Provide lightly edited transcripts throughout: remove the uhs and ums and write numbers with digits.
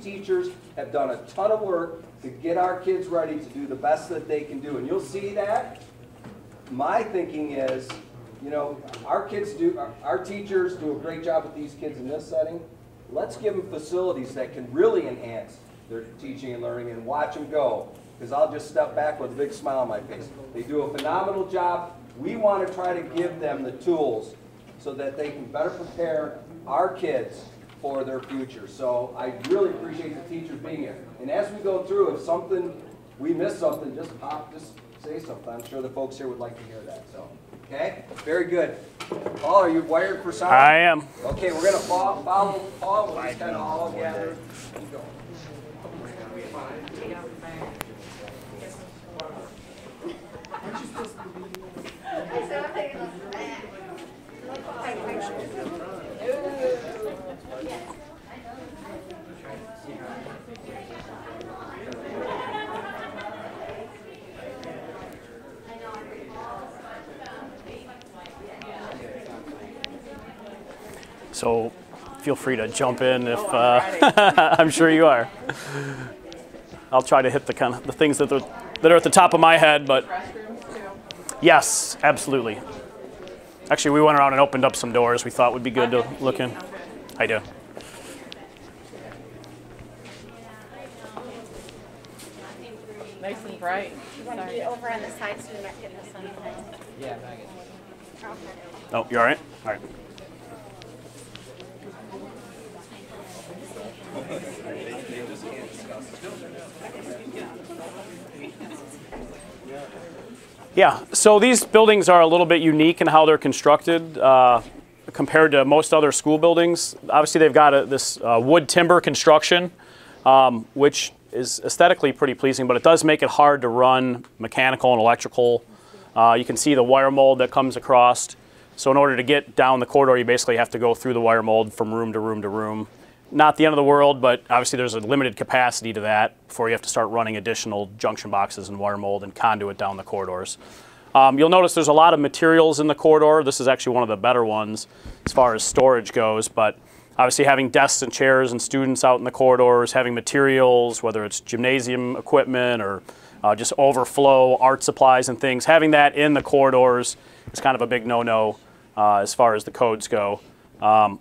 teachers have done a ton of work to get our kids ready to do the best that they can do. And you'll see that. My thinking is, you know, our teachers do a great job with these kids in this setting. Let's give them facilities that can really enhance their teaching and learning and watch them go. Because I'll just step back with a big smile on my face. They do a phenomenal job. We want to try to give them the tools so that they can better prepare our kids for their future. So I really appreciate the teachers being here. And as we go through, if we miss something, just say something. I'm sure the folks here would like to hear that. So, okay, very good. Paul, are you wired for sound? I am. Okay, we're going to follow Paul. We'll just kind of all gather and go. So feel free to jump in if I'm sure you are. I'll try to hit the things that are at the top of my head, but yes, absolutely. Actually, we went around and opened up some doors we thought would be good to look in. I do. Nice and bright. You want to be over on the side so you're not getting the sun. Yeah, Oh, you all right? All right. Yeah, so these buildings are a little bit unique in how they're constructed compared to most other school buildings. Obviously, they've got this wood timber construction, which is aesthetically pretty pleasing, but it does make it hard to run mechanical and electrical. You can see the wire mold that comes across. So in order to get down the corridor, you basically have to go through the wire mold from room to room to room. Not the end of the world, but obviously there's a limited capacity to that before you have to start running additional junction boxes and wire mold and conduit down the corridors. You'll notice there's a lot of materials in the corridor. This is actually one of the better ones as far as storage goes, but obviously having desks and chairs and students out in the corridors, having materials, whether it's gymnasium equipment or just overflow art supplies and things, having that in the corridors is kind of a big no-no as far as the codes go.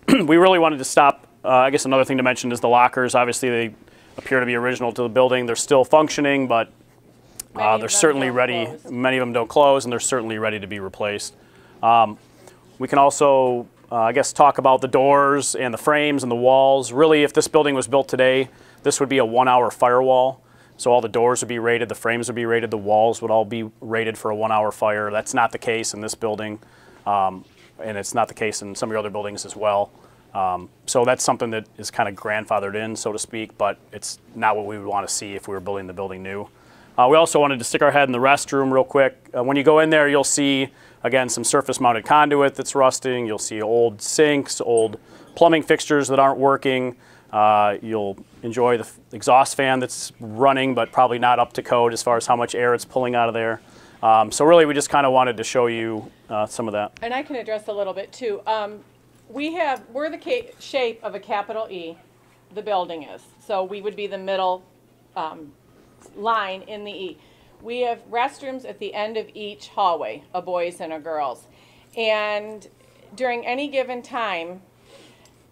We really wanted to stop. I guess another thing to mention is the lockers. Obviously, they appear to be original to the building. They're still functioning, but they're certainly ready. Many of them don't close, and they're certainly ready to be replaced. We can also, I guess, talk about the doors and the frames and the walls. Really, if this building was built today, this would be a 1-hour firewall. So all the doors would be rated, the frames would be rated, the walls would all be rated for a 1-hour fire. That's not the case in this building, and it's not the case in some of your other buildings as well. So that's something that is kind of grandfathered in, so to speak, but it's not what we would want to see if we were building the building new. We also wanted to stick our head in the restroom real quick. When you go in there, you'll see, again, some surface-mounted conduit that's rusting. You'll see old sinks, old plumbing fixtures that aren't working. You'll enjoy the exhaust fan that's running, but probably not up to code as far as how much air it's pulling out of there. So really, we just kind of wanted to show you some of that. And I can address a little bit, too. We're the shape of a capital E, the building is. So we would be the middle line in the E. We have restrooms at the end of each hallway, a boys and a girls. And during any given time,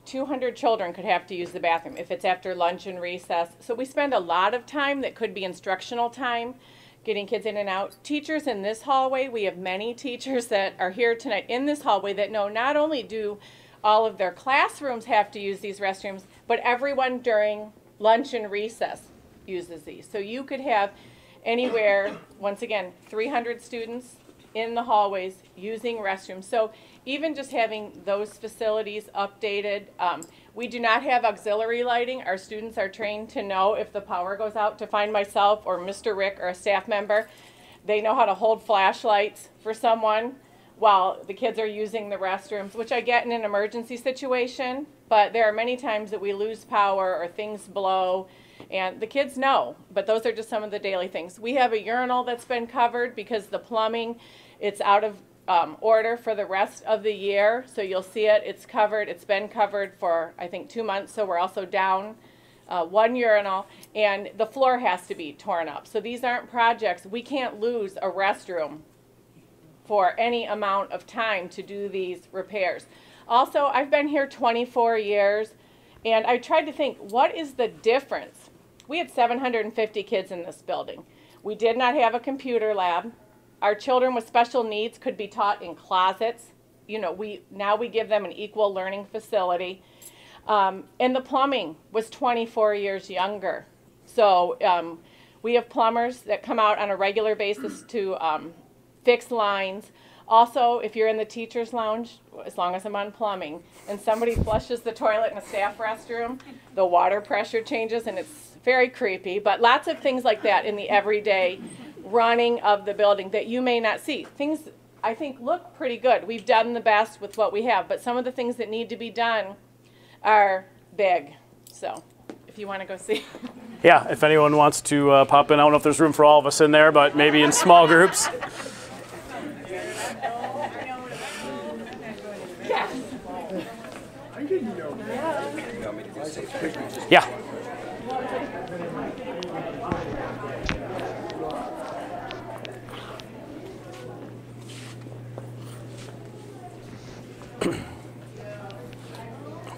200 children could have to use the bathroom if it's after lunch and recess. So we spend a lot of time that could be instructional time, getting kids in and out. Teachers in this hallway, we have many teachers that are here tonight in this hallway that know not only do all of their classrooms have to use these restrooms, but everyone during lunch and recess uses these. So you could have anywhere, once again, 300 students in the hallways using restrooms. So even just having those facilities updated, we do not have auxiliary lighting. Our students are trained to know if the power goes out to find myself or Mr. Rick or a staff member. They know how to hold flashlights for someone while the kids are using the restrooms, which I get in an emergency situation, but there are many times that we lose power or things blow, and the kids know, but those are just some of the daily things. We have a urinal that's been covered because the plumbing, it's out of order for the rest of the year, so you'll see it, it's covered, it's been covered for, I think, 2 months, so we're also down one urinal, and the floor has to be torn up. So these aren't projects. We can't lose a restroom for any amount of time to do these repairs. Also, I've been here 24 years, and I tried to think, what is the difference? We had 750 kids in this building. We did not have a computer lab. Our children with special needs could be taught in closets. You know, now we give them an equal learning facility. And the plumbing was 24 years younger. So we have plumbers that come out on a regular basis to fix lines. Also, if you're in the teacher's lounge, as long as I'm on plumbing, and somebody flushes the toilet in a staff restroom, the water pressure changes, and it's very creepy. But lots of things like that in the everyday running of the building that you may not see. Things, I think, look pretty good. We've done the best with what we have, but some of the things that need to be done are big. So if you want to go see. Yeah, if anyone wants to pop in, I don't know if there's room for all of us in there, but maybe in small groups. Yeah.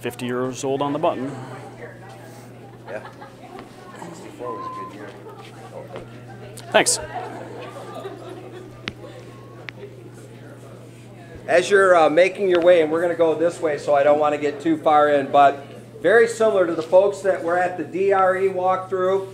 €50 old on the button. Yeah. 64 was a good year. Oh, thank you. Thanks. As you're making your way, and we're going to go this way, so I don't want to get too far in, but very similar to the folks that were at the J.R.E. walkthrough,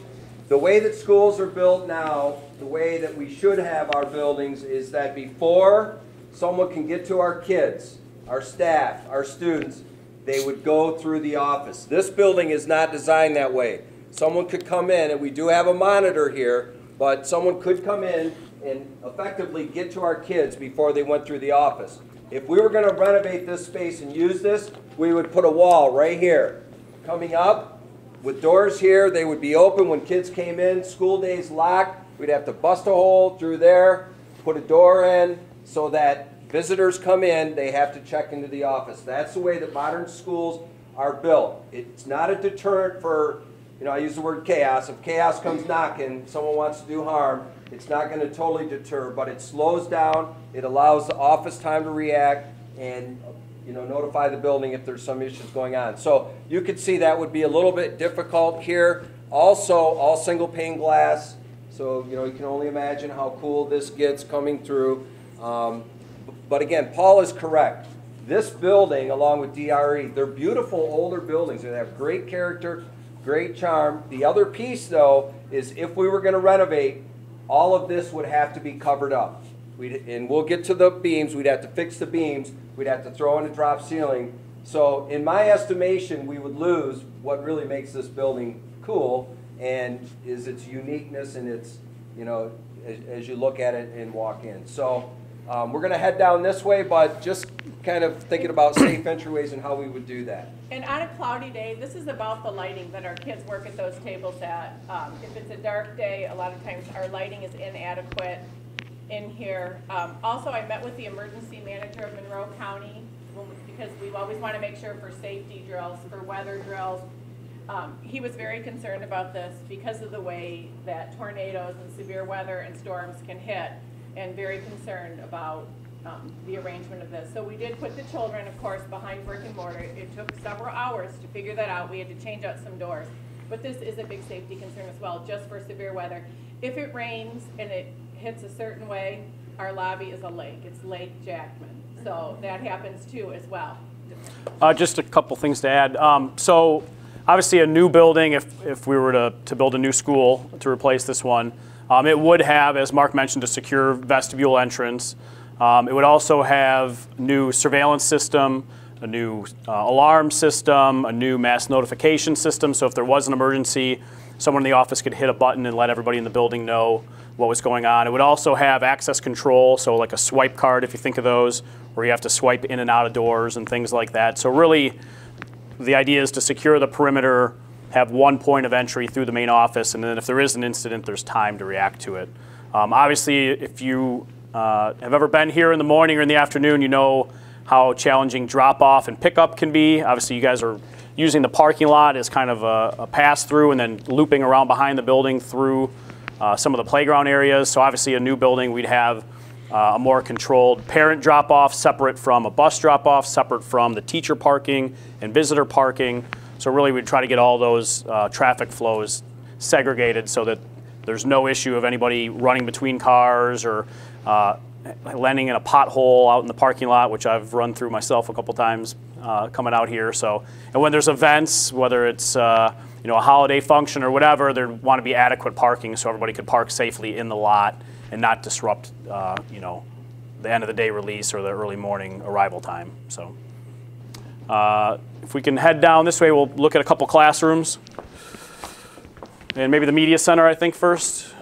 the way that schools are built now, the way that we should have our buildings is that before someone can get to our kids, our staff, our students, they would go through the office. This building is not designed that way. Someone could come in, and we do have a monitor here, but someone could come in and effectively get to our kids before they went through the office. If we were going to renovate this space and use this, we would put a wall right here. Coming up, with doors here, they would be open when kids came in. School days locked. We'd have to bust a hole through there, put a door in, so that visitors come in, they have to check into the office. That's the way that modern schools are built. It's not a deterrent for, I use the word chaos. If chaos comes knocking, someone wants to do harm, it's not going to totally deter, but it slows down. It allows the office time to react and notify the building if there's some issues going on. So you could see that would be a little bit difficult here. Also, all single pane glass. So, you can only imagine how cool this gets coming through. But again, Paul is correct. This building, along with J.R.E., they're beautiful older buildings. They have great character, great charm. The other piece, though, is if we were going to renovate, all of this would have to be covered up. And we'll get to the beams. We'd have to fix the beams. We'd have to throw in a drop ceiling. So in my estimation, we would lose what really makes this building cool and is its uniqueness and its, as you look at it and walk in. So we're going to head down this way, but just kind of thinking about safe entryways and how we would do that. And on a cloudy day, this is about the lighting that our kids work at those tables at. If it's a dark day, a lot of times our lighting is inadequate in here. Also, I met with the emergency manager of Monroe County because we always want to make sure for safety drills, for weather drills. He was very concerned about this because of the way that tornadoes and severe weather and storms can hit, and very concerned about the arrangement of this. So we did put the children, of course, behind brick and mortar. It took several hours to figure that out. We had to change out some doors. But this is a big safety concern as well, just for severe weather. If it rains and it hits a certain way, our lobby is a lake. It's Lake Jackman. So that happens too as well. Just a couple things to add. So obviously a new building, if we were to build a new school to replace this one, it would have, as Mark mentioned, a secure vestibule entrance. It would also have new surveillance system, a new alarm system, a new mass notification system. So if there was an emergency, someone in the office could hit a button and let everybody in the building know what was going on. It would also have access control, so like a swipe card, if you think of those, where you have to swipe in and out of doors and things like that. So really, the idea is to secure the perimeter, have one point of entry through the main office, and then if there is an incident, there's time to react to it. Obviously, if you have ever been here in the morning or in the afternoon, you know how challenging drop-off and pickup can be. Obviously, you guys are using the parking lot as kind of a pass-through and then looping around behind the building through some of the playground areas. So obviously a new building, we'd have a more controlled parent drop-off, separate from a bus drop-off, separate from the teacher parking and visitor parking. So really we'd try to get all those traffic flows segregated so that there's no issue of anybody running between cars or landing in a pothole out in the parking lot, which I've run through myself a couple times coming out here. So, and when there's events, whether it's a holiday function or whatever, there want to be adequate parking so everybody could park safely in the lot and not disrupt, the end of the day release or the early morning arrival time. So, if we can head down this way, we'll look at a couple classrooms. And maybe the media center, I think, first.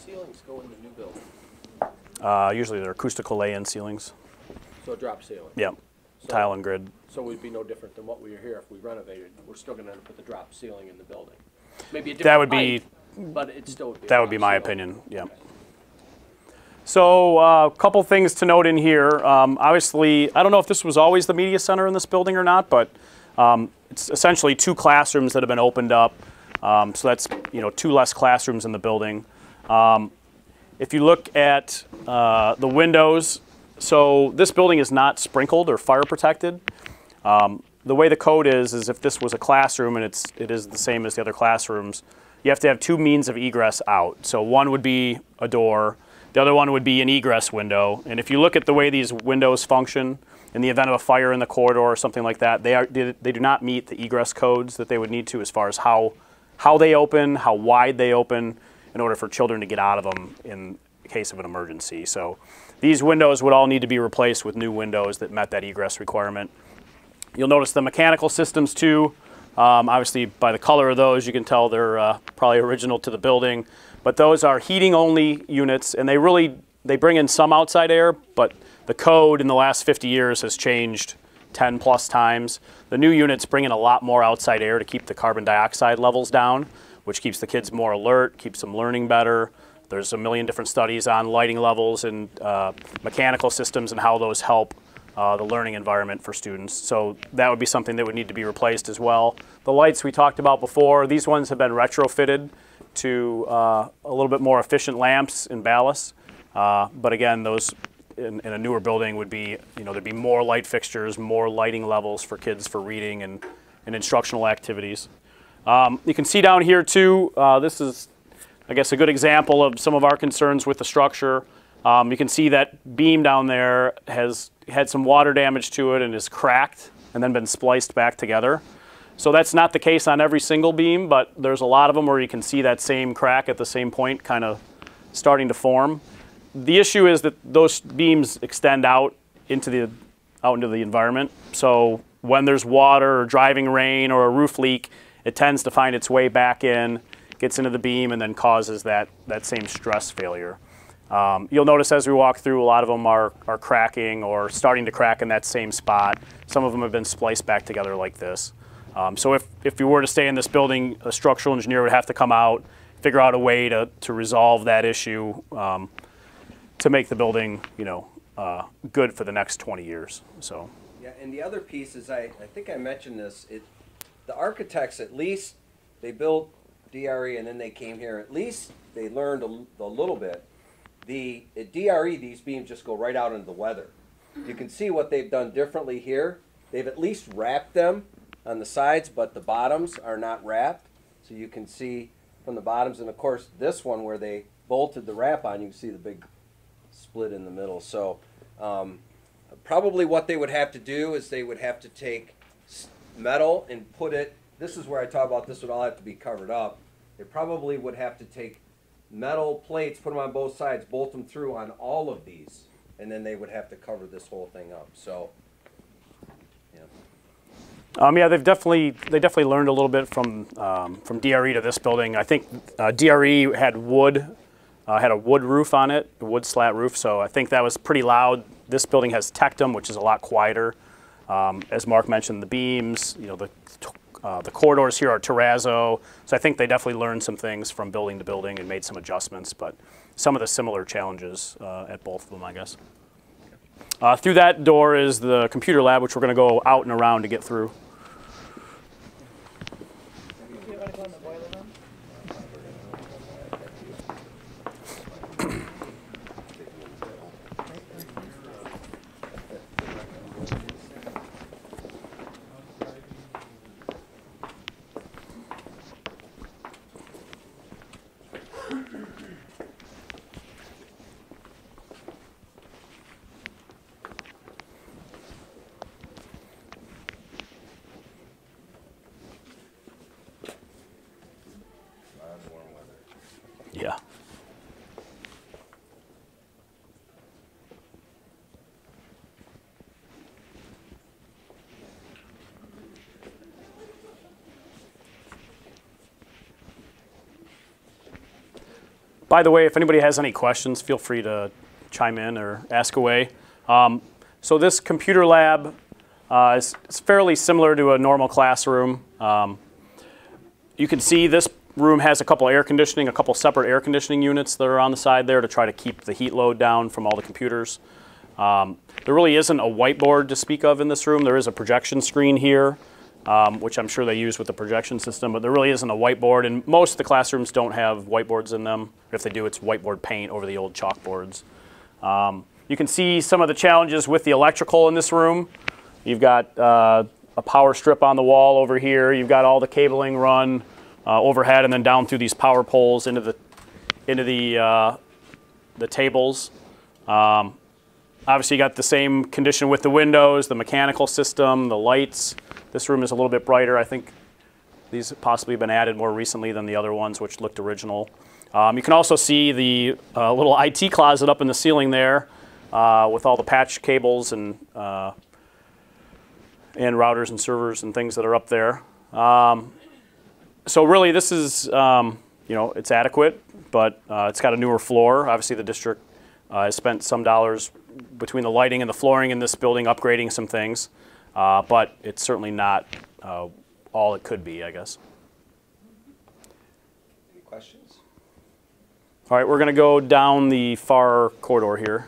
Ceilings go in the new building, Usually they're acoustical lay-in ceilings. so drop ceiling. Yep, So- tile and grid. So we'd be no different than what we are here if we renovated. We're still gonna put the drop ceiling in the building. Maybe a different That would be height, but it still would be. a that would be drop my ceiling. opinion. Yep. So a couple things to note in here. Obviously, I don't know if this was always the media center in this building or not, but it's essentially 2 classrooms that have been opened up. So that's 2 less classrooms in the building. If you look at the windows, so this building is not sprinkled or fire protected. The way the code is if this was a classroom and it is the same as the other classrooms, you have to have 2 means of egress out. So one would be a door, the other one would be an egress window. And if you look at the way these windows function, in the event of a fire in the corridor or something like that, they do not meet the egress codes that they would need to as far as how they open, how wide they open, in order for children to get out of them in case of an emergency. So these windows would all need to be replaced with new windows that met that egress requirement. You'll notice the mechanical systems too. Obviously by the color of those you can tell they're probably original to the building, but those are heating only units, and they bring in some outside air, but the code in the last 50 years has changed 10 plus times. The new units bring in a lot more outside air to keep the carbon dioxide levels down, which keeps the kids more alert, keeps them learning better. There's a million different studies on lighting levels and mechanical systems and how those help the learning environment for students. So that would be something that would need to be replaced as well. The lights we talked about before, these ones have been retrofitted to a little bit more efficient lamps and ballasts. But again, those in a newer building would be, there'd be more light fixtures, more lighting levels for kids for reading and instructional activities. You can see down here too, this is, I guess, a good example of some of our concerns with the structure. You can see that beam down there has had some water damage to it and is cracked and then been spliced back together. So that's not the case on every single beam, but there's a lot of them where you can see that same crack at the same point kind of starting to form. The issue is that those beams extend out into the environment. So when there's water or driving rain or a roof leak, it tends to find its way back in, gets into the beam, and then causes that same stress failure. You'll notice as we walk through, a lot of them are cracking or starting to crack in that same spot. Some of them have been spliced back together like this. So if you were to stay in this building, a structural engineer would have to come out, figure out a way to resolve that issue to make the building, good for the next 20 years. So. Yeah, and the other piece is, I think I mentioned this, the architects, at least, they built J.R.E. and then they came here, at least they learned a little bit. At J.R.E., these beams just go right out into the weather. You can see what they've done differently here. They've at least wrapped them on the sides, but the bottoms are not wrapped. So you can see from the bottoms, and of course this one where they bolted the wrap on, you can see the big split in the middle. So probably what they would have to do is they would have to take metal and put it, this is where I talk about this would all have to be covered up. They probably would have to take metal plates, put them on both sides, bolt them through on all of these, and then they would have to cover this whole thing up. So, yeah. Yeah, they definitely learned a little bit from DRE to this building. I think DRE had a wood roof on it, a wood slat roof, so I think that was pretty loud. This building has tectum, which is a lot quieter. As Mark mentioned, the beams, the corridors here are terrazzo, so I think they definitely learned some things from building to building and made some adjustments, but some of the similar challenges at both of them, I guess. Through that door is the computer lab, which we're going to go out and around to get through. Do you want to go in the boiler room? Yeah. By the way, if anybody has any questions, feel free to chime in or ask away. So this computer lab is fairly similar to a normal classroom. You can see this room has a couple separate air conditioning units that are on the side there to try to keep the heat load down from all the computers. There really isn't a whiteboard to speak of in this room. There is a projection screen here, which I'm sure they use with the projection system, but there really isn't a whiteboard, and most of the classrooms don't have whiteboards in them. If they do, it's whiteboard paint over the old chalkboards. You can see some of the challenges with the electrical in this room. You've got a power strip on the wall over here. You've got all the cabling run overhead and then down through these power poles into the tables. Obviously, you got the same condition with the windows, the mechanical system, the lights. This room is a little bit brighter. I think these have possibly been added more recently than the other ones, which looked original. You can also see the little IT closet up in the ceiling there with all the patch cables and routers and servers and things that are up there. So really, this is, it's adequate, but it's got a newer floor. Obviously, the district has spent some dollars between the lighting and the flooring in this building, upgrading some things, but it's certainly not all it could be, I guess. Any questions? All right, we're going to go down the far corridor here.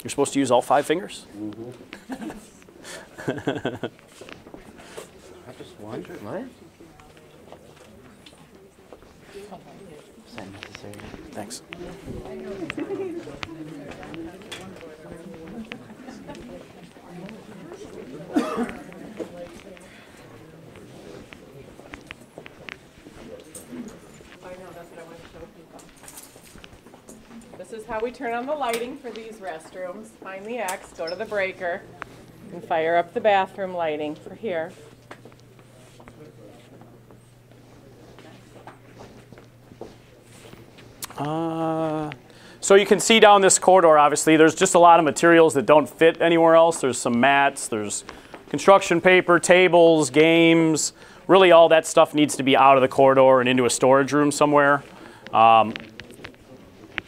You're supposed to use all 5 fingers? Mm-hmm. I just wondered, what? Is that necessary? Thanks. This is how we turn on the lighting for these restrooms. Find the X, go to the breaker, and fire up the bathroom lighting for here. So you can see down this corridor, obviously, there's just a lot of materials that don't fit anywhere else. There's some mats, there's construction paper, tables, games. Really all that stuff needs to be out of the corridor and into a storage room somewhere.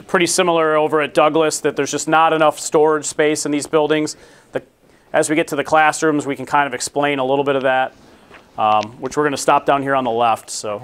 Pretty similar over at Douglas, that there's just not enough storage space in these buildings. As we get to the classrooms, we can kind of explain a little bit of that, which we're going to stop down here on the left. So.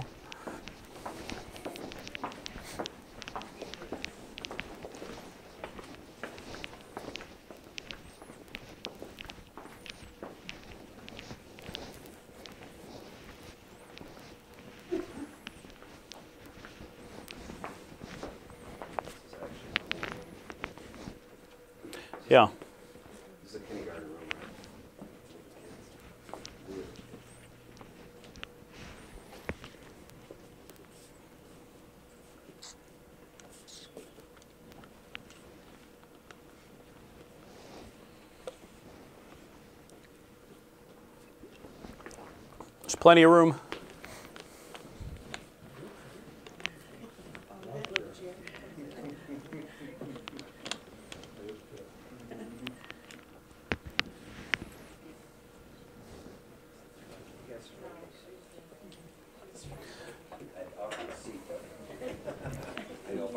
Yeah. This is a kindergarten room, There's plenty of room.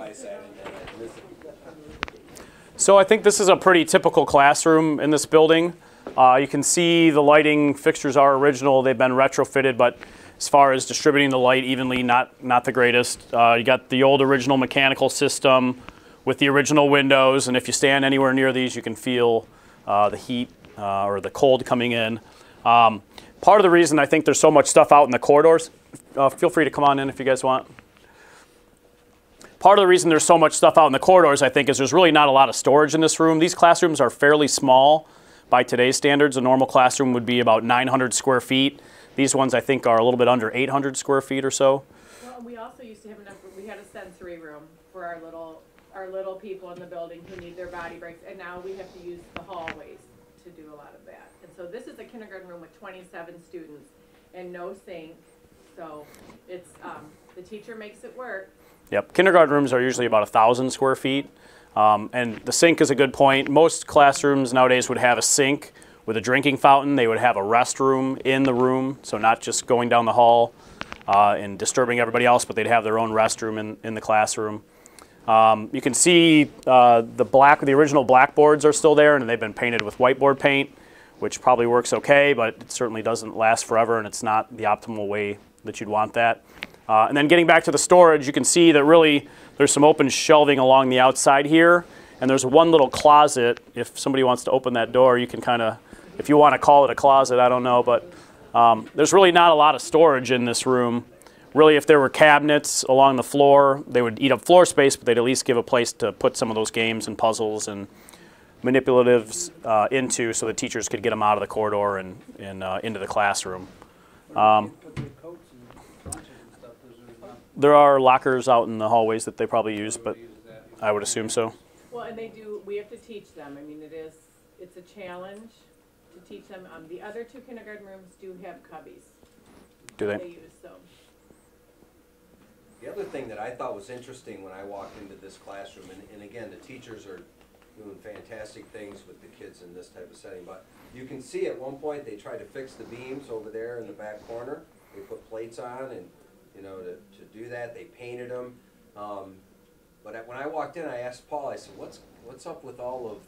I sat in that. I missed it. So I think this is a pretty typical classroom in this building. You can see the lighting fixtures are original. They've been retrofitted, but as far as distributing the light evenly, not the greatest. You got the old original mechanical system with the original windows, and if you stand anywhere near these, you can feel the heat or the cold coming in. Part of the reason I think there's so much stuff out in the corridors, feel free to come on in if you guys want. Part of the reason there's so much stuff out in the corridors, I think, is there's really not a lot of storage in this room. These classrooms are fairly small by today's standards. A normal classroom would be about 900 square feet. These ones, I think, are a little bit under 800 square feet or so. Well, we also used to have enough, we had a sensory room for our little people in the building who need their body breaks, and now we have to use the hallways to do a lot of that. And so this is a kindergarten room with 27 students and no sink, so it's, the teacher makes it work. Yep, kindergarten rooms are usually about 1,000 square feet. And the sink is a good point. Most classrooms nowadays would have a sink with a drinking fountain. They would have a restroom in the room, so not just going down the hall and disturbing everybody else, but they'd have their own restroom in the classroom. You can see the original blackboards are still there, and they've been painted with whiteboard paint, which probably works okay, but it certainly doesn't last forever, and it's not the optimal way that you'd want that. And then getting back to the storage, you can see that really there's some open shelving along the outside here, and there's one little closet. If somebody wants to open that door, you can kind of, if you want to call it a closet, I don't know, but there's really not a lot of storage in this room. Really, if there were cabinets along the floor, they would eat up floor space, but they'd at least give a place to put some of those games and puzzles and manipulatives into, so the teachers could get them out of the corridor and into the classroom. There are lockers out in the hallways that they probably use, but I would assume so. Well, and we have to teach them. I mean, it's a challenge to teach them. The other two kindergarten rooms do have cubbies. Do they? They use, so. The other thing that I thought was interesting when I walked into this classroom, and again, the teachers are doing fantastic things with the kids in this type of setting, but you can see at one point they tried to fix the beams over there in the back corner. They put plates on, and you know, to do that, they painted them. But when I walked in, I asked Paul, I said, what's up with all of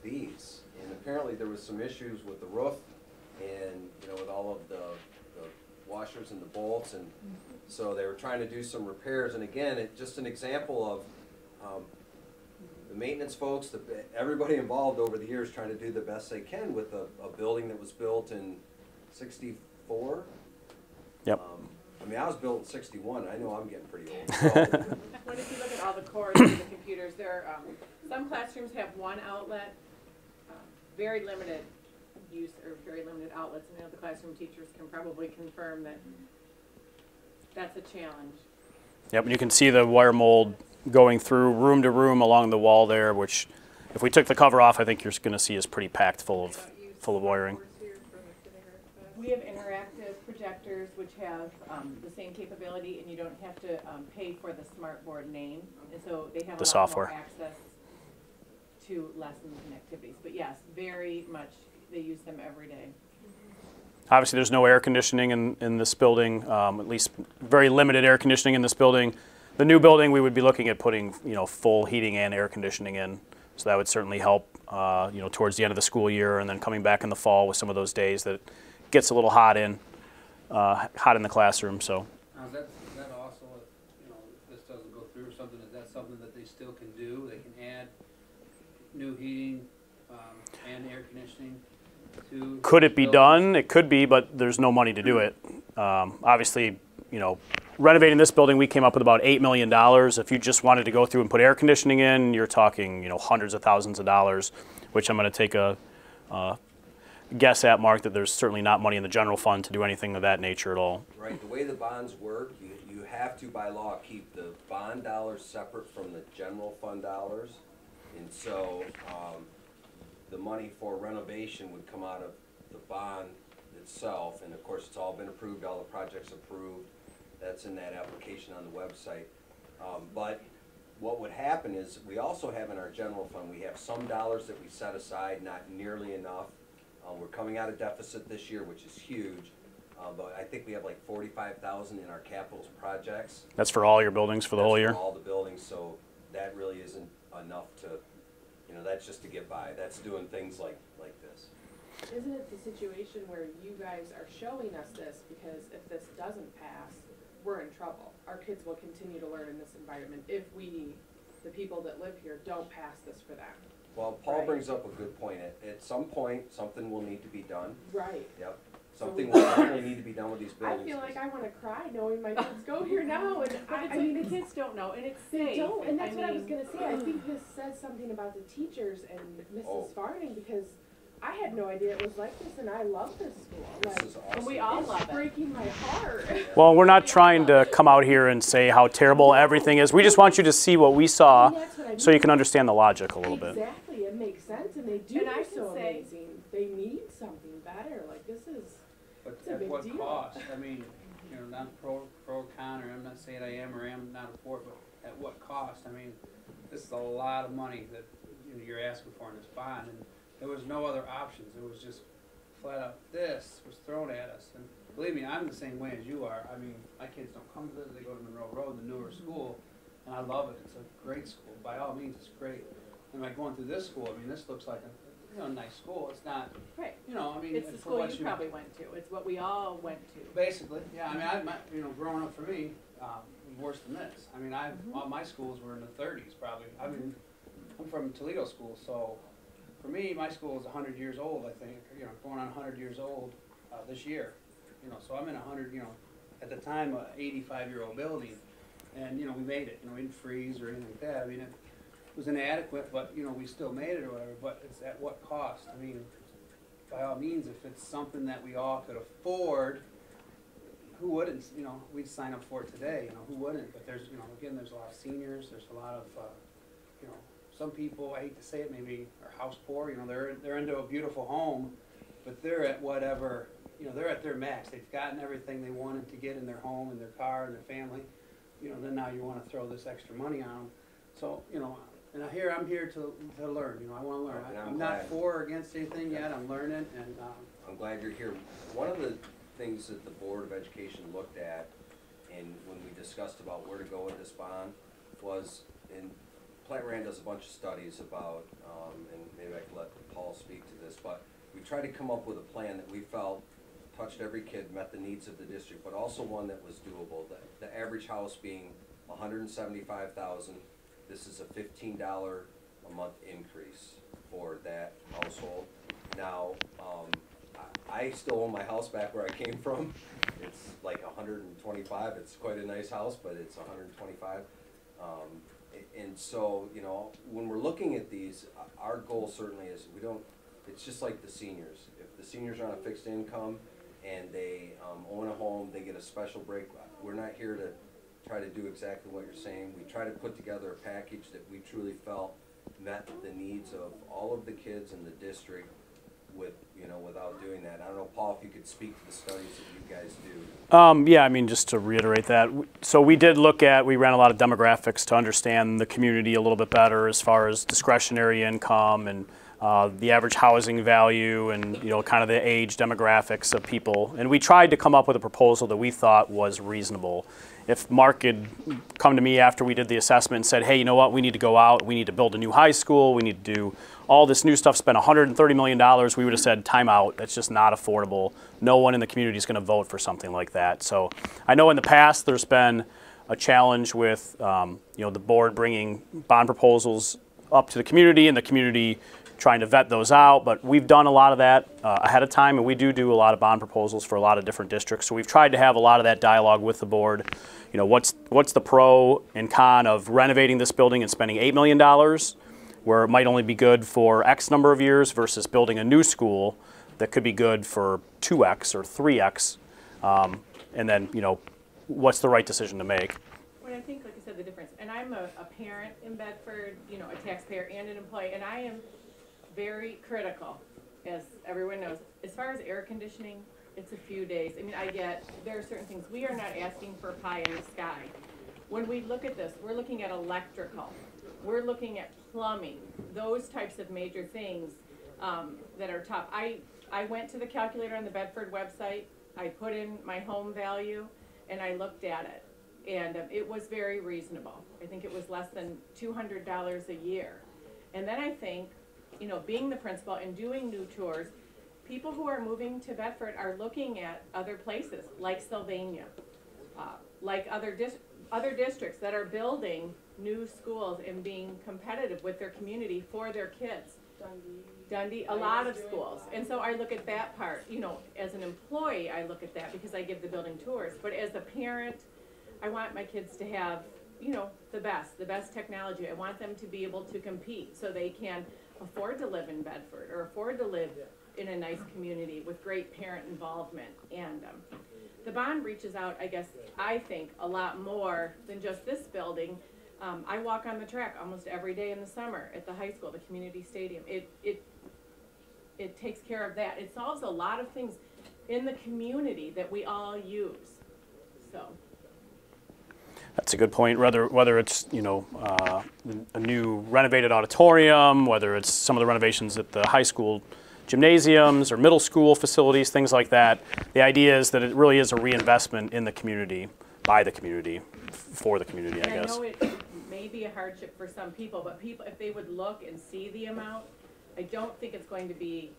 these? And apparently there was some issues with the roof and, you know, with all of the washers and the bolts, and so they were trying to do some repairs. And again, it's just an example of the maintenance folks, everybody involved over the years trying to do the best they can with a building that was built in '64. Yep. I mean, I was built in '61. I know I'm getting pretty old. So. When if you look at all the cords and the computers, some classrooms have one outlet, very limited use or very limited outlets, and the classroom teachers can probably confirm that that's a challenge. Yep, and you can see the wire mold going through room to room along the wall there, which if we took the cover off, I think you're going to see is pretty packed full of wiring. We have interactive projectors which have the same capability, and you don't have to pay for the smartboard name, and so they have a lot software. more access to lessons and activities. But yes, very much they use them every day. Obviously, there's no air conditioning in this building, at least very limited air conditioning in this building. The new building, we would be looking at putting, you know, full heating and air conditioning in, so that would certainly help, you know, towards the end of the school year, and then coming back in the fall with some of those days that gets a little hot in the classroom. So. Now, is that also, you know, if this doesn't go through or something, is that something that they still can do? They can add new heating and air conditioning to. Could it be done? It could be, but there's no money to do it. Obviously, you know, renovating this building, we came up with about $8 million. If you just wanted to go through and put air conditioning in, you're talking, you know, hundreds of thousands of dollars, which I'm going to take a guess at, Mark, that there's certainly not money in the general fund to do anything of that nature at all. Right, the way the bonds work, you have to, by law, keep the bond dollars separate from the general fund dollars. And so the money for renovation would come out of the bond itself. And of course, it's all been approved, all the projects approved. That's in that application on the website. But what would happen is we also have in our general fund, we have some dollars that we set aside, not nearly enough. We're coming out of deficit this year, which is huge. But I think we have like 45,000 in our capital projects. That's for all your buildings for the whole That's year? for all the buildings, so that really isn't enough to, you know, that's just to get by. That's doing things like this. Isn't it the situation where you guys are showing us this because if this doesn't pass, we're in trouble? Our kids will continue to learn in this environment if we, the people that live here, don't pass this for them. Well, Paul Right. brings up a good point. At some point, something will need to be done. Right. Yep. Something will definitely need to be done with these I buildings. feel like I want to cry knowing my kids go here now, and I mean, the kids don't know, and it's they safe. don't, and that's what I was gonna say. I think this says something about the teachers and Mrs. Oh. Farning, because I had no idea it was like this, and I love this school. This Like, is And awesome. we all it's love it. breaking my heart. Well, we're not trying to come out here and say how terrible everything is. We just want you to see what we saw And that's what I so you mean. can understand the logic a little bit. Exactly, it makes sense, and they do And I are can so say- amazing. They need something better. Like this is. But It's a at big what deal. cost? I mean, you know, not pro or con, or I'm not saying I am or am not a for it, but at what cost? I mean, this is a lot of money that, you know, you're asking for in this bond, and there was no other options. It was just flat out, this was thrown at us. And believe me, I'm the same way as you are. I mean, my kids don't come to this, they go to Monroe Road, the newer school, and I love it. It's a great school. By all means, it's great. And like going through this school, I mean, this looks like a, you know, nice school. It's not, Right. you know, I mean, It's the for school what you probably went to. It's what we all went to. Basically, yeah. I mean, you know, growing up for me, worse than this. I mean, all my schools were in the 30s, probably. I mean, I'm from Toledo school, so for me, my school is 100 years old. I think, you know, going on 100 years old this year. You know, so I'm in 100. You know, at the time, a 85-year-old building, and you know, we made it. You know, we didn't freeze or anything like that. I mean, it was inadequate, but you know, we still made it or whatever. But it's at what cost? I mean, by all means, if it's something that we all could afford, who wouldn't? You know, we'd sign up for it today. You know, who wouldn't? But there's, you know, again, there's a lot of seniors. There's a lot of, you know, some people, I hate to say it, maybe are house poor. You know, they're into a beautiful home, but they're at whatever. You know, they're at their max. They've gotten everything they wanted to get in their home and their car and their family. You know, then now you want to throw this extra money on them. So, you know, and I'm here to learn. You know, I want to learn. And I'm I'm not glad. for or against anything yet. I'm learning, and I'm glad you're here. One of the things that the Board of Education looked at, and when we discussed about where to go with this bond, was, and Plant Rand does a bunch of studies about, and maybe I can let Paul speak to this, but we tried to come up with a plan that we felt touched every kid, met the needs of the district, but also one that was doable. The average house being $175,000. This is a $15 a month increase for that household. Now, I still own my house back where I came from. It's like 125. It's quite a nice house, but it's 125. And so, you know, when we're looking at these, our goal certainly is it's just like the seniors. If the seniors are on a fixed income and they own a home, they get a special break. We're not here to try to do exactly what you're saying. We try to put together a package that we truly felt met the needs of all of the kids in the district without doing that. I don't know, Paul, if you could speak to the studies that you guys do. Yeah, I mean, just to reiterate that. So we ran a lot of demographics to understand the community a little bit better as far as discretionary income and the average housing value and, you know, kind of the age demographics of people. And we tried to come up with a proposal that we thought was reasonable. If Mark had come to me after we did the assessment and said, hey, you know what, we need to go out, we need to build a new high school, we need to do all this new stuff, spend $130 million, we would have said, time out, that's just not affordable. No one in the community is going to vote for something like that. So I know in the past there's been a challenge with you know, the board bringing bond proposals up to the community and the community trying to vet those out, but we've done a lot of that ahead of time, and we do a lot of bond proposals for a lot of different districts. So we've tried to have a lot of that dialogue with the board. You know, what's the pro and con of renovating this building and spending $8 million, where it might only be good for X number of years, versus building a new school that could be good for 2X or 3X, and then, you know, what's the right decision to make? Well, I think, like I said, the difference, and I'm a parent in Bedford, you know, a taxpayer and an employee, and I am very critical, as everyone knows. As far as air conditioning, it's a few days. I mean, there are certain things. We are not asking for pie in the sky. When we look at this, we're looking at electrical. We're looking at plumbing, those types of major things that are top. I went to the calculator on the Bedford website. I put in my home value and I looked at it. And it was very reasonable. I think it was less than $200 a year. And then I think, you know, being the principal and doing new tours, people who are moving to Bedford are looking at other places, like Sylvania, like other districts that are building new schools and being competitive with their community for their kids. Dundee, a lot of schools. And so I look at that part, you know, as an employee, I look at that because I give the building tours. But as a parent, I want my kids to have, you know, the best technology. I want them to be able to compete so they can afford to live in Bedford or afford to live in a nice community with great parent involvement. And the bond reaches out, I guess, I think, a lot more than just this building. I walk on the track almost every day in the summer at the high school, the community stadium. It takes care of that. It solves a lot of things in the community that we all use. So. That's a good point. Whether it's, you know, a new renovated auditorium, whether it's some of the renovations at the high school gymnasiums or middle school facilities, things like that. The idea is that it really is a reinvestment in the community, by the community, for the community, I guess. I know it may be a hardship for some people, but people, if they would look and see the amount, I don't think it's going to be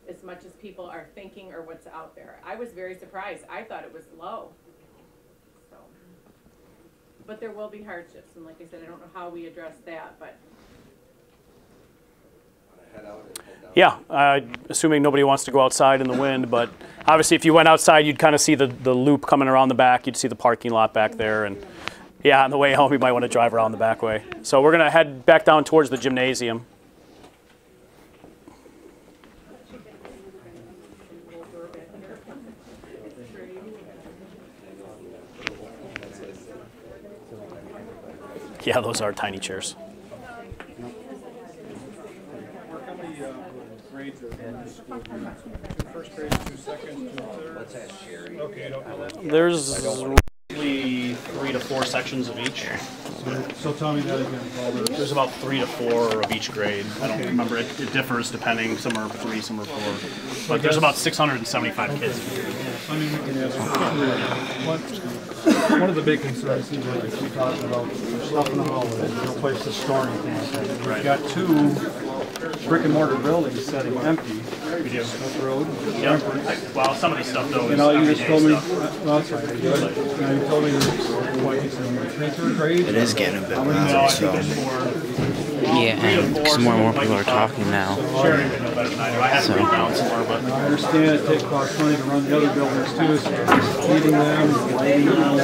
as much as people are thinking or what's out there. I was very surprised. I thought it was low. So, but there will be hardships, and like I said, I don't know how we address that, but. Yeah, assuming nobody wants to go outside in the wind, but obviously if you went outside, you'd kind of see the loop coming around the back. You'd see the parking lot back there, and yeah, on the way home, you might want to drive around the back way. So we're going to head back down towards the gymnasium. Yeah, those are tiny chairs. Grades are in the school. 2 first grades, 2 seconds, 2 thirds. Let's ask J.R.E. Okay, you don't know that. There's roughly 3 to 4 sections of each. So tell me that again, Paul. There's about 3 to 4 of each grade. I don't remember. It differs depending. Some are 3, some are 4. But there's about 675 kids. I mean, we can ask one of the big concerns seems like if you're talking about stuff in the hallway, there's no place to store anything like that. We've got 2 brick and mortar buildings sitting empty. We do. Smith Road. Yep. Well, some of the stuff though is you just told me, stuff. well, that's right. You told me what you said, transfer grade. It is getting a bit loud, so. Yeah, and because more and more people are talking now. So. I understand it costs money to run the other buildings too, so heating them, lighting them.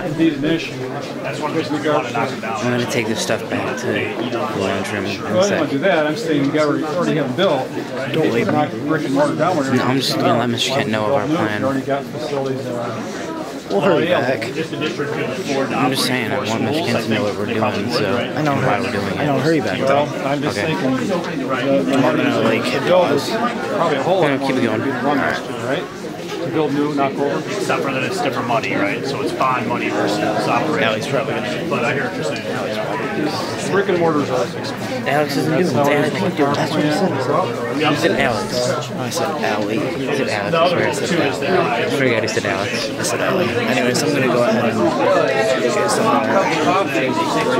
Indeed an issue. That's one reason we want to knock them down. I'm going to take this stuff back to the lounge room in Well, I don't want to do that. I'm saying you already have them built. Don't leave them. Brick and mortar down. No, I'm just going to let Mr. Kent know of our plan. You already got facilities We'll hurry back. I'm just saying, I want Mr. Kent to know what we're doing, so I know why we're doing it. I know, hurry back though. I'm just thinking. I'm going to like hit pause. Probably a whole lot Keep it going. Right? To build new, knock over. Except for that it's different money, right? So it's bond money versus operating. Alex probably going to. But I hear what you're saying. Brick and mortars are expensive. Alex isn't doing it. Alex can't do it. That's what he said. You said Alex. I said Ali. I said Alex. I swear I said Alex. I forgot he said Alex. I said Ali. Anyways, I'm going to go ahead and get some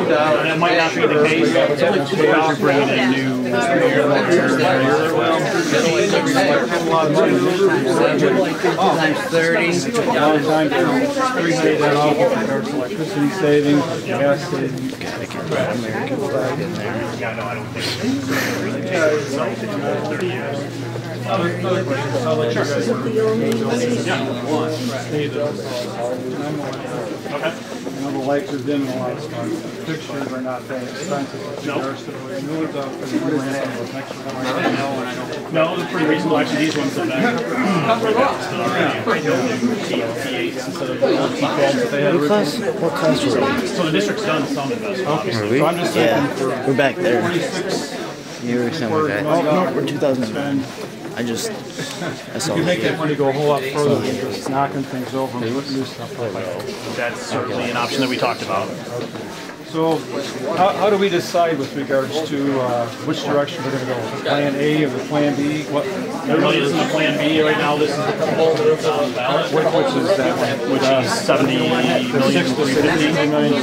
And it might not be the case because you're bringing in new. Times 30. Long time for $300 off compared to electricity savings, gas savings. American flag in there. Yeah, no, I don't think so. 30 years. Other questions? I'll let you guys Okay. You know, the lights are dim and a lot of stuff. Fixtures are not that expensive. No. New ones up and new ones up. No, they're pretty reasonable. Actually, these ones are better. What class were we? So the district's done some investment. Were we? So I'm just thinking We're back there. 26. You were somewhere back. Oh, no, we're 2009. That's all. You make that money go a whole lot further than just knocking things over and putting new stuff like that. That's certainly an option that we talked about. So how do we decide with regards to which direction we're going to go? Plan A or the Plan B? What? There really isn't a plan B right now. This is the proposal that's on the ballot. Which is that one? Which is 70 million, 60 million.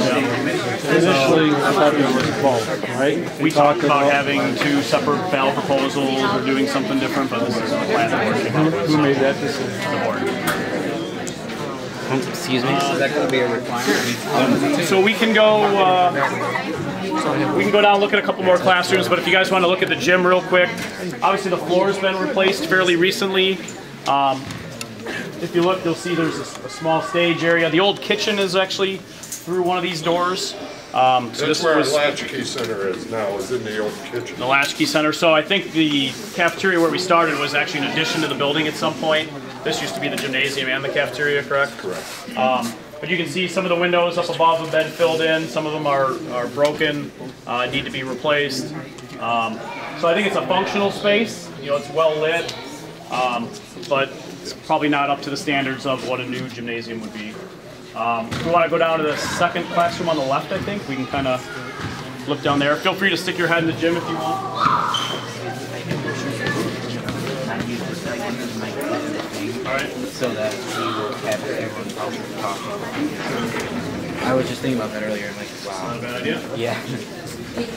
Initially, I thought there was both, right? We talked about having 2 separate ballot proposals or doing something different, but this is the plan that we're working on. Who made that decision? The board. Excuse me? Is that gonna be a requirement? So we can go down and look at a couple more classrooms, but if you guys want to look at the gym real quick, obviously the floor has been replaced fairly recently. If you look, you'll see there's a small stage area. The old kitchen is actually through one of these doors. So That's where our latchkey center is now, is in the old kitchen. The latchkey center. So I think the cafeteria where we started was actually an addition to the building at some point. This used to be the gymnasium and the cafeteria, correct? Correct. But you can see some of the windows up above have been filled in. Some of them are broken, need to be replaced. So I think it's a functional space. You know, it's well lit, but it's probably not up to the standards of what a new gymnasium would be. If we want to go down to the second classroom on the left, I think we can kind of look down there. Feel free to stick your head in the gym if you want. All right. So that we will have everyone talking. I was just thinking about that earlier. I'm like, wow. Not a bad idea. Yeah.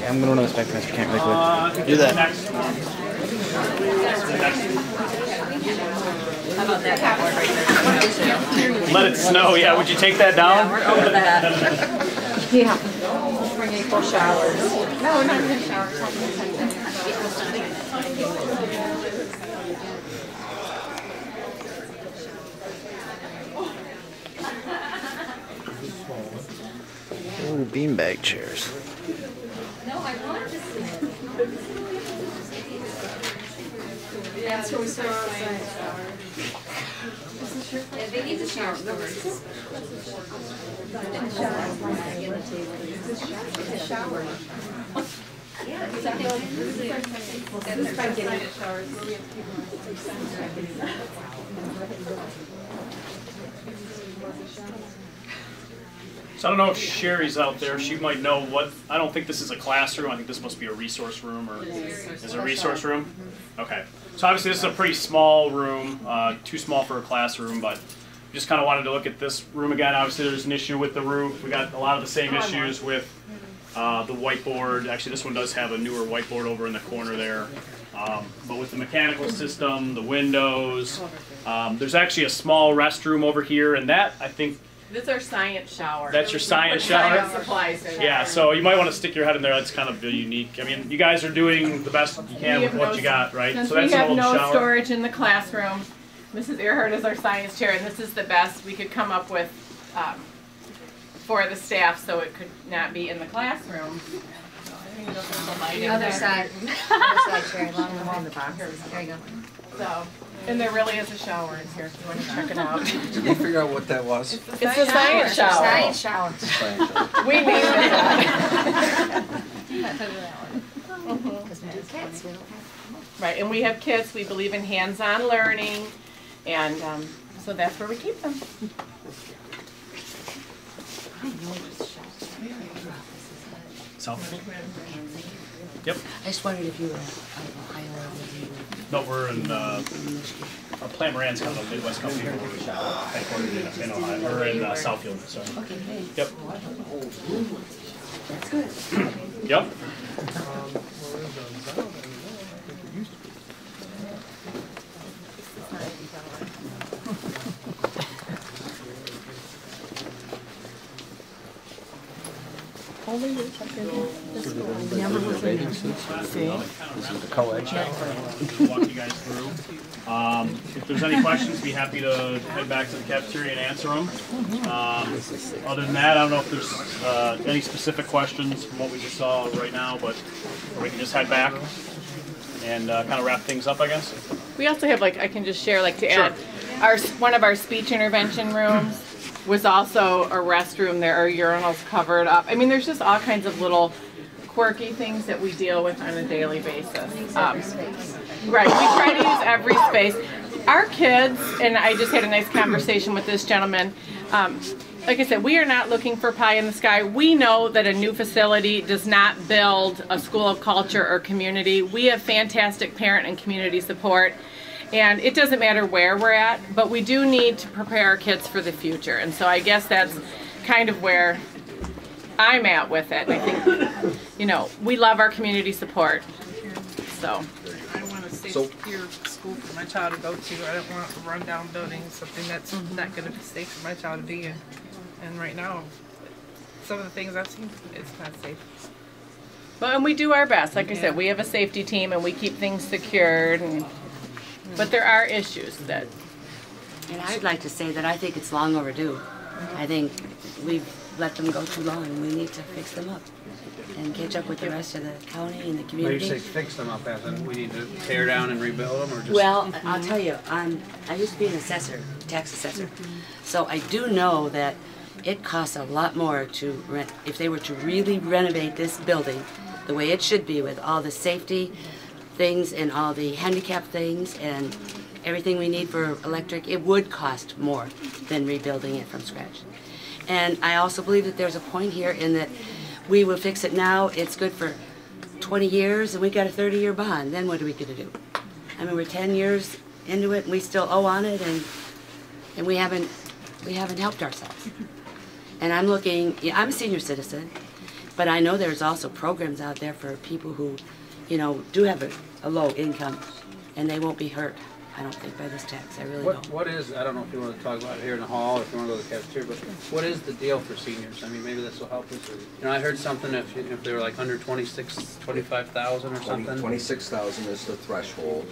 I'm going to inspect Mr. Kent really quick. Do that. Next. How about that backboard right there? Let it snow. Yeah, would you take that down? We're over that. Yeah. Bring equal showers. No, not even showers. Ooh, beanbag chairs. No, I wanted to see. That's where we start science shower. Yeah, they need to shower first. It's a shower. Yeah, because I think this is by getting a shower. So I don't know if Sherry's out there. She might know what. I don't think this is a classroom. I think this must be a resource room, or is it a resource room? Okay. So obviously this is a pretty small room, too small for a classroom, but just kind of wanted to look at this room again. Obviously there's an issue with the roof. We got a lot of the same issues with the whiteboard. Actually, this one does have a newer whiteboard over in the corner there. But with the mechanical system, the windows, there's actually a small restroom over here, and that, I think, This is our science shower. that's your science shower? Science supplies in Yeah, there. so you might want to stick your head in there. That's kind of unique. I mean, you guys are doing the best you can with what you got, right? Since So that's we an have old no shower. storage in the classroom, Mrs. Earhart is our science chair, and this is the best we could come up with for the staff, so it could not be in the classroom. The other side. Other side, Sherry, along the box. There you go. So, and there really is a shower in here if you want to check it out. Did you figure out what that was? It's a science shower. Science shower. We named it that. Because we do kids, we don't have. Right, and we have kids, we believe in hands-on learning, and so that's where we keep them. So, yep. I just wondered if you were Ohio or whether you No, we're in, Plant Moran's kind of a Midwest company. Headquartered in Ohio, or in Southfield, sorry. Okay, hey. Yep. That's good. Yep. This is the co-ed shower. Walk you guys through. If there's any questions, be happy to head back to the cafeteria and answer them. Other than that, I don't know if there's any specific questions from what we just saw right now, but we can just head back and kind of wrap things up, I guess. We also have, like, I can just share, like, to add, one of our speech intervention rooms was also a restroom. There are urinals covered up. I mean, there's just all kinds of little quirky things that we deal with on a daily basis. Right, we try to use every space. Our kids, and I just had a nice conversation with this gentleman, like I said, we are not looking for pie in the sky. We know that a new facility does not build a school of culture or community. We have fantastic parent and community support, and it doesn't matter where we're at, but we do need to prepare our kids for the future. And so I guess that's kind of where I'm at with it. I think, you know, we love our community support. So. I want a secure school for my child to go to. I don't want a rundown building, something that's not going to be safe for my child to be in. And right now, some of the things I've seen, it's not safe. Well, and we do our best. Like I said, we have a safety team and we keep things secured. But there are issues that. And I'd like to say that I think it's long overdue. I think we've let them go too long and we need to fix them up and catch up with the rest of the county and the community. When you say fix them up, as in we need to tear down and rebuild them, or just? Well, I'll tell you, I used to be an assessor, tax assessor. So I do know that it costs a lot more to rent, if they were to really renovate this building the way it should be with all the safety things and all the handicap things and everything we need for electric, it would cost more than rebuilding it from scratch. And I also believe that there's a point here in that we will fix it now, it's good for 20 years, and we got a 30-year bond. Then what are we going to do? I mean, we're 10 years into it, and we still owe on it, and we haven't helped ourselves. And I'm looking, yeah, I'm a senior citizen, but I know there's also programs out there for people who, you know, do have a low income, and they won't be hurt, I don't think, by this tax. I really don't. What is, I don't know if you want to talk about it here in the hall, or if you want to go to the cafeteria, but what is the deal for seniors? I mean, maybe this will help us. You know, I heard something if they were like under 25,000 or something. 26,000 is the threshold.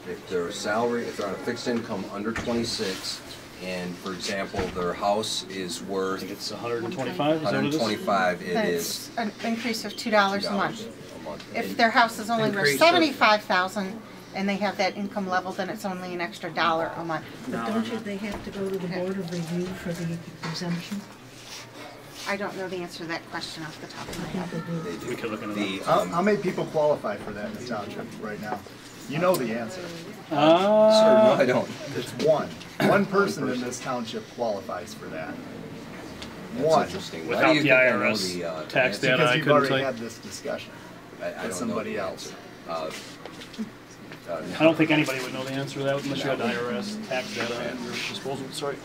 If their salary, if they're on a fixed income under 26, and for example, their house is worth, It's 125. 125, it That's is an increase of $2 a month. a month. If their house is only worth Increase of- $75,000 and they have that income level, then it's only an extra $1 a month. But don't they have to go to the Board of Review for the exemption? I don't know the answer to that question off the top of my head. We could look into that. How many people qualify for that in the township right now? You know the answer. Sir, no, I don't. It's one. One person in this township qualifies for that. That's One. interesting. Without Why do you the think I know IRS the, tax answer? data, Because I you've couldn't already tell you. had this discussion I with don't know somebody the else. answer. I don't think anybody would know the answer to that unless you had the IRS tax data at your disposal. Sorry.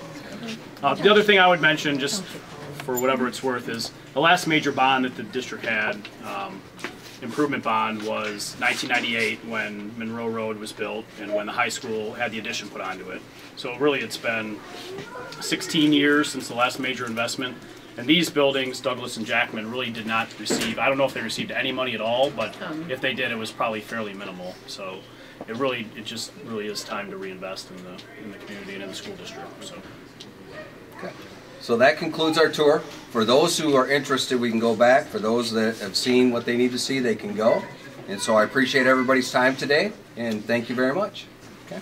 The other thing I would mention, just for whatever it's worth, is the last major bond that the district had, improvement bond, was 1998 when Monroe Road was built and when the high school had the addition put onto it. So really it's been 16 years since the last major investment. And these buildings, Douglas and Jackman, really did not receive, I don't know if they received any money at all, but if they did, it was probably fairly minimal. So it just really is time to reinvest in the community and in the school district. So. Okay. So that concludes our tour. For those who are interested, we can go back. For those that have seen what they need to see, they can go. And so I appreciate everybody's time today, and thank you very much. Okay.